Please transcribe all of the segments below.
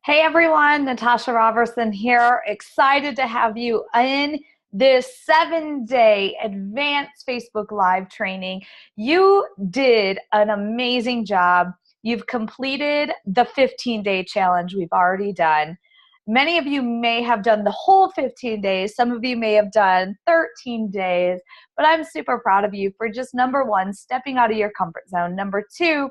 Hey everyone, Natasha Robertson here. Excited to have you in this 7-day advanced Facebook Live training. You did an amazing job. You've completed the 15-day challenge we've already done. Many of you may have done the whole 15 days. Some of you may have done 13 days, but I'm super proud of you for just number one, stepping out of your comfort zone. Number two,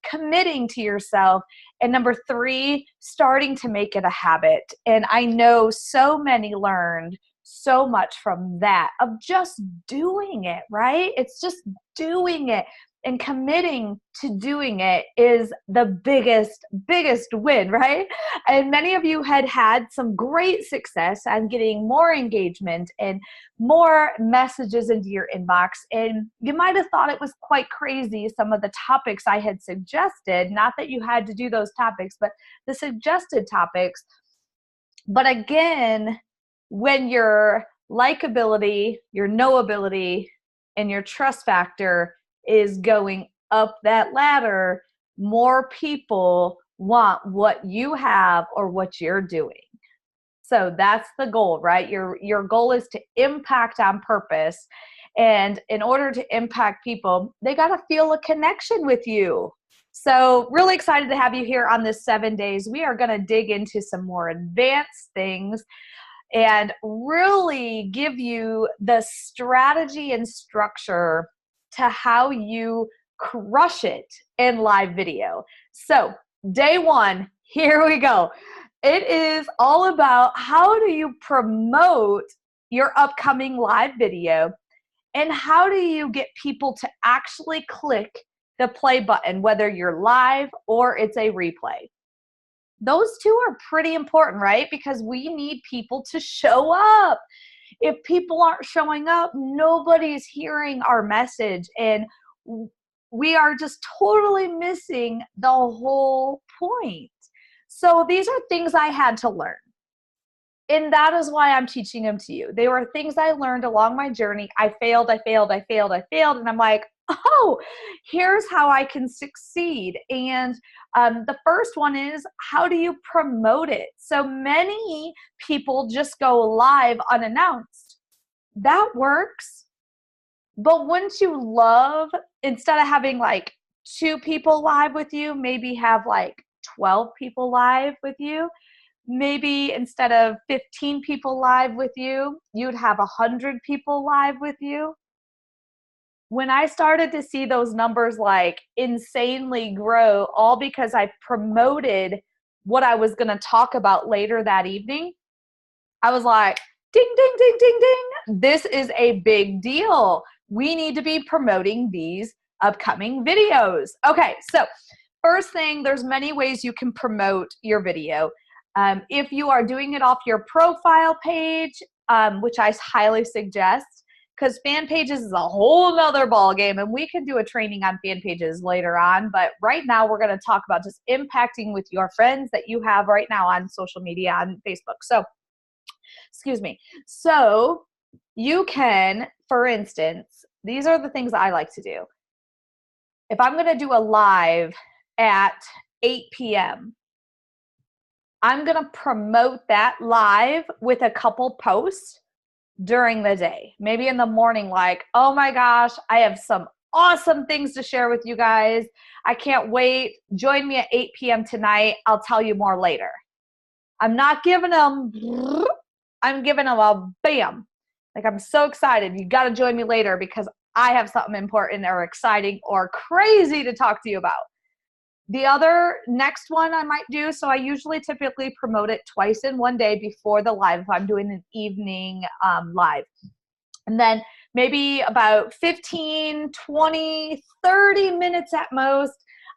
committing to yourself. And number three, starting to make it a habit. And I know so many learned so much from that of just doing it, right? It's just doing it. And committing to doing it is the biggest win, right? And many of you had some great success on getting more engagement and more messages into your inbox. And you might have thought it was quite crazy, some of the topics I had suggested, not that you had to do those topics, but the suggested topics. But again, when your likability, your knowability, and your trust factor is going up that ladder, more people want what you have or what you're doing. So that's the goal, right? Your goal is to impact on purpose. And in order to impact people, they got to feel a connection with you. So really excited to have you here on this 7 days. We are going to dig into some more advanced things and really give you the strategy and structure to how you crush it in live video. So day one, here we go. It is all about how do you promote your upcoming live video and how do you get people to actually click the play button, whether you're live or it's a replay. Those two are pretty important, right? Because we need people to show up. If people aren't showing up, nobody's hearing our message, and we are just totally missing the whole point. So these are things I had to learn. And that is why I'm teaching them to you. They were things I learned along my journey. I failed. And I'm like, oh, here's how I can succeed. And the first one is, how do you promote it? So many people just go live unannounced. That works. But wouldn't you love, instead of having like 2 people live with you, maybe have like 12 people live with you? Maybe instead of 15 people live with you, you'd have 100 people live with you. When I started to see those numbers like insanely grow, all because I promoted what I was going to talk about later that evening, I was like, ding, ding, ding, ding, ding. This is a big deal. We need to be promoting these upcoming videos. Okay, so first thing, there's many ways you can promote your video. If you are doing it off your profile page, which I highly suggest, because fan pages is a whole nother ballgame, and we can do a training on fan pages later on. But right now, we're going to talk about just impacting with your friends that you have right now on social media, on Facebook. So, excuse me. So you can, for instance, these are the things I like to do. If I'm going to do a live at 8 p.m., I'm going to promote that live with a couple posts during the day. Maybe in the morning, like, oh my gosh, I have some awesome things to share with you guys. I can't wait. Join me at 8 p.m. tonight. I'll tell you more later. I'm not giving them, I'm giving them a bam. Like, I'm so excited. You got to join me later because I have something important or exciting or crazy to talk to you about. The other next one I might do, so I usually typically promote it twice in one day before the live if I'm doing an evening live. And then maybe about 15, 20, 30 minutes at most.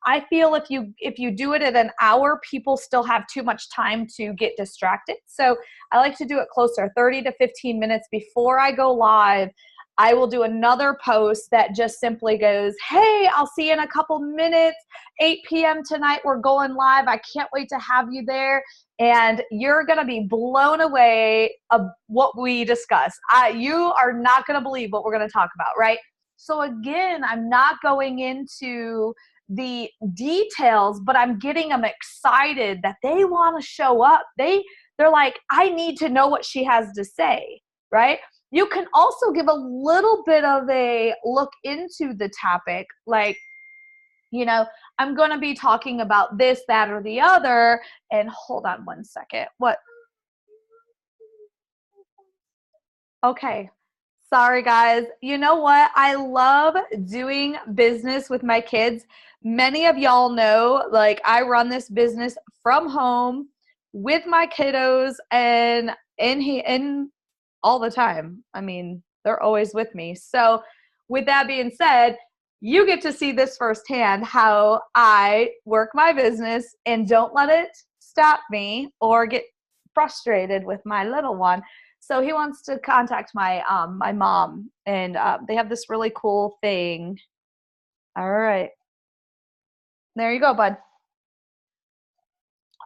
I feel if you do it at an hour, people still have too much time to get distracted. So I like to do it closer, 30 to 15 minutes before I go live. I will do another post that just simply goes, hey, I'll see you in a couple minutes, 8 p.m. tonight, we're going live. I can't wait to have you there. And you're going to be blown away of what we discuss. You are not going to believe what we're going to talk about, right? So again, I'm not going into the details, but I'm getting them excited that they want to show up. They're like, I need to know what she has to say, right? You can also give a little bit of a look into the topic, like, you know, I'm going to be talking about this, that, or the other. And hold on one second. What? Okay. Sorry, guys. You know what? I love doing business with my kids. Many of y'all know, like, I run this business from home with my kiddos and in all the time. I mean, they're always with me. So with that being said, you get to see this firsthand, how I work my business and don't let it stop me or get frustrated with my little one. So he wants to contact my my mom, and they have this really cool thing. All right. There you go, bud.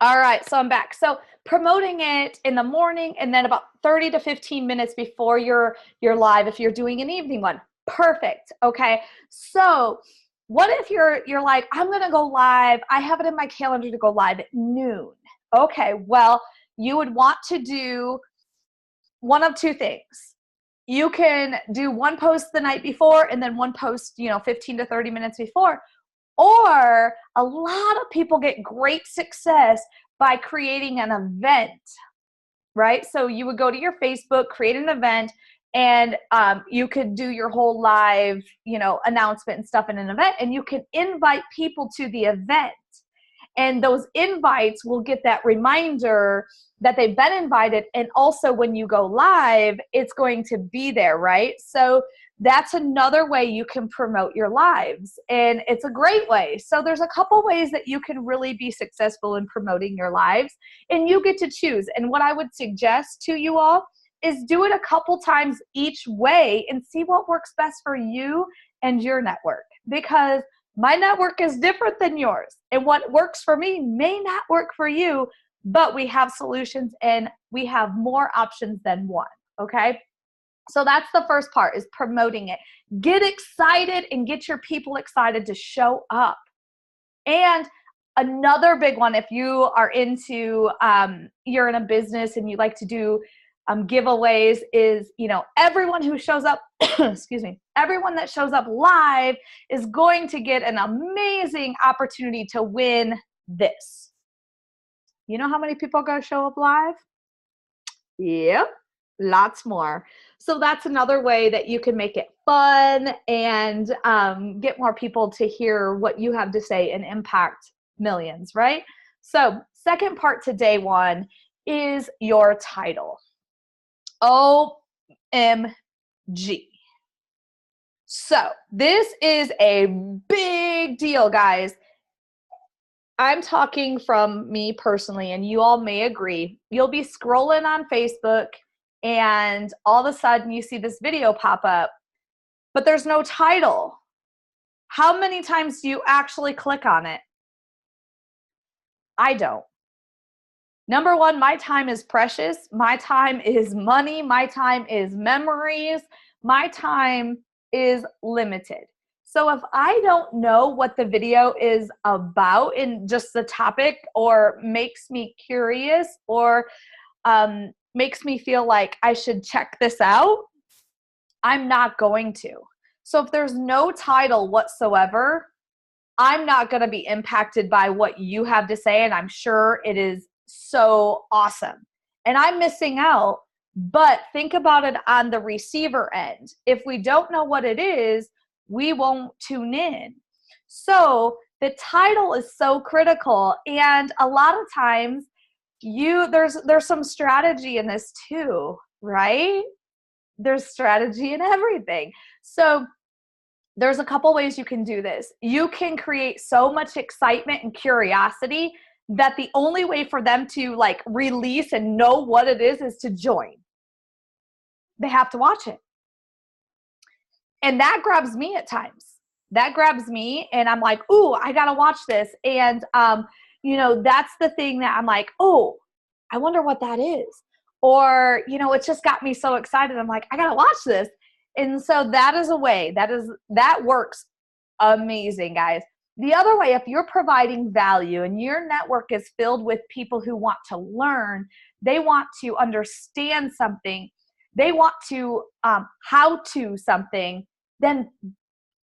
All right, so I'm back. So promoting it in the morning and then about 30 to 15 minutes before you're live if you're doing an evening one. Perfect. Okay. So what if you're like, I'm going to go live. I have it in my calendar to go live at noon. Okay. Well, you would want to do one of two things. You can do one post the night before and then one post, 15 to 30 minutes before. Or a lot of people get great success by creating an event, right? So you would go to your Facebook, create an event, and you could do your whole live, announcement and stuff in an event, and you can invite people to the event. And those invites will get that reminder that they've been invited. And also when you go live, it's going to be there, right? So that's another way you can promote your lives. And it's a great way. So there's a couple ways that you can really be successful in promoting your lives. And you get to choose. And what I would suggest to you all is do it a couple times each way and see what works best for you and your network. Because my network is different than yours. And what works for me may not work for you, but we have solutions and we have more options than one, okay? So that's the first part, is promoting it. Get excited and get your people excited to show up. And another big one, if you are into, you're in a business and you like to do giveaways, is, everyone who shows up, excuse me, everyone that shows up live is going to get an amazing opportunity to win this. You know how many people are going to show up live? Yep, lots more. So that's another way that you can make it fun and get more people to hear what you have to say and impact millions, right? So second part to day one is your title. OMG. So this is a big deal, guys. I'm talking from me personally, and you all may agree. You'll be scrolling on Facebook and all of a sudden you see this video pop up, but there's no title. How many times do you actually click on it? I don't. Number one, my time is precious. My time is money. My time is memories. My time is limited. So if I don't know what the video is about in just the topic, or makes me curious, or makes me feel like I should check this out, I'm not going to. So if there's no title whatsoever, I'm not going to be impacted by what you have to say, and I'm sure it is so awesome. And I'm missing out, but think about it on the receiver end. If we don't know what it is, we won't tune in. So the title is so critical, and a lot of times there's some strategy in this too, right? There's strategy in everything. So there's a couple ways you can do this. You can create so much excitement and curiosity that the only way for them to release and know what it is to join. They have to watch it. And that grabs me at times. That grabs me, and I'm like, ooh, I gotta watch this. And that's the thing that I'm like, oh, I wonder what that is. Or, it just got me so excited. I'm like, I gotta watch this. And so that is a way that works amazing, guys. The other way, if you're providing value and your network is filled with people who want to learn, they want to understand something, they want to how to something, then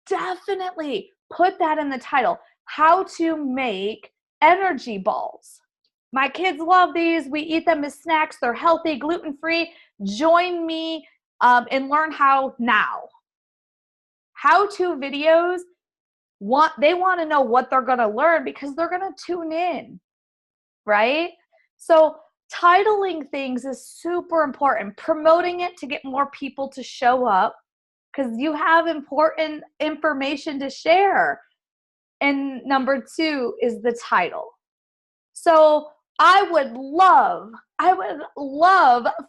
definitely put that in the title. How to make energy balls. My kids love these. We eat them as snacks. They're healthy, gluten-free. Join me and learn how now. How-to videos, they want to know what they're going to learn because they're going to tune in, right? So titling things is super important. Promoting it to get more people to show up because you have important information to share. And number 2 is the title. So I would love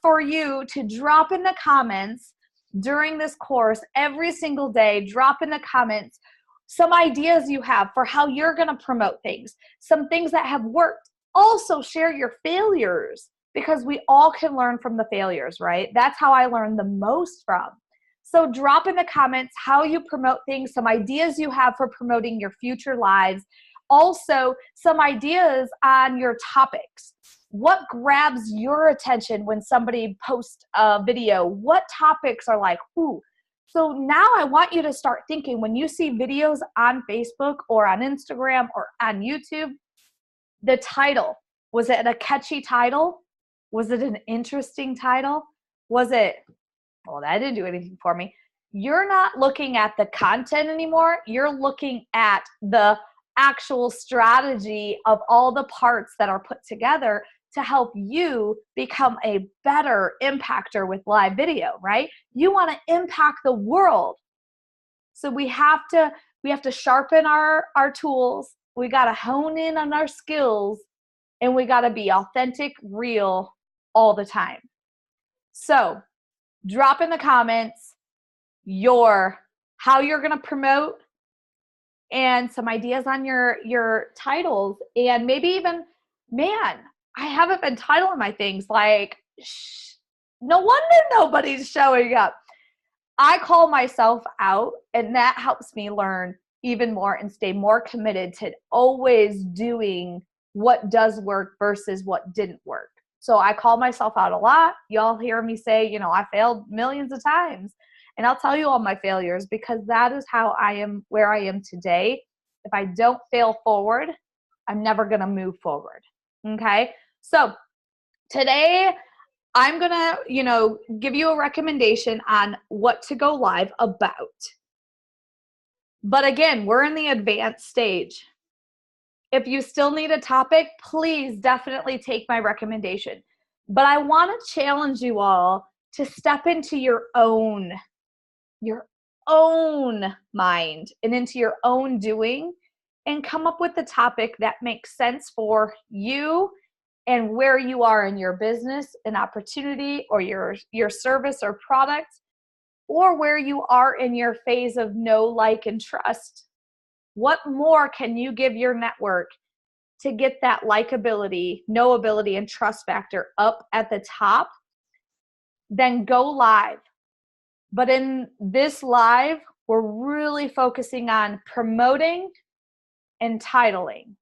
for you to drop in the comments during this course every single day. Drop in the comments some ideas you have for how you're going to promote things, some things that have worked. Also share your failures because we all can learn from the failures, right? That's how I learned the most from. So drop in the comments how you promote things, some ideas you have for promoting your future lives. Also, some ideas on your topics. What grabs your attention when somebody posts a video? What topics are like, ooh. So now I want you to start thinking when you see videos on Facebook or on Instagram or on YouTube, the title. Was it a catchy title? Was it an interesting title? Was it, well, that didn't do anything for me. You're not looking at the content anymore. You're looking at the actual strategy of all the parts that are put together to help you become a better impactor with live video, right? You want to impact the world. So we have to sharpen our tools. We got to hone in on our skills, and we got to be authentic, real all the time. So drop in the comments how you're going to promote and some ideas on your titles, and maybe even, man, I haven't been titling my things, like, no wonder nobody's showing up. I call myself out, and that helps me learn even more and stay more committed to always doing what does work versus what didn't work. So I call myself out a lot. Y'all hear me say, I failed millions of times. And I'll tell you all my failures because that is how I am where I am today. If I don't fail forward, I'm never going to move forward. Okay? So today I'm going to, give you a recommendation on what to go live about. But again, we're in the advanced stage. If you still need a topic, please definitely take my recommendation. But I want to challenge you all to step into your own mind and into your own doing and come up with a topic that makes sense for you and where you are in your business and opportunity or your service or product, or where you are in your phase of know, like, and trust. What more can you give your network to get that likability, knowability, and trust factor up at the top? Then go live. But in this live, we're really focusing on promoting and titling.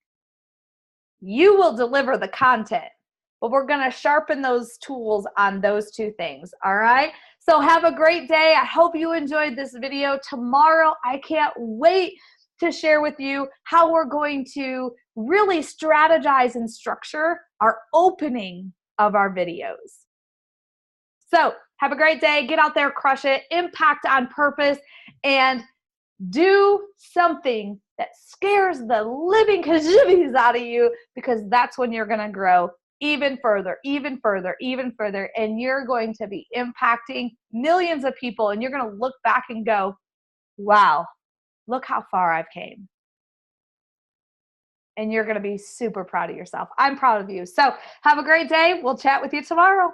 You will deliver the content, but we're going to sharpen those tools on those two things. All right. So have a great day. I hope you enjoyed this video. Tomorrow, I can't wait to share with you how we're going to really strategize and structure our opening of our videos. So have a great day. Get out there, crush it, impact on purpose, and do something that scares the living kajibbies out of you, because that's when you're going to grow even further, even further, even further. And you're going to be impacting millions of people, and you're going to look back and go, wow, look how far I've came. And you're going to be super proud of yourself. I'm proud of you. So have a great day. We'll chat with you tomorrow.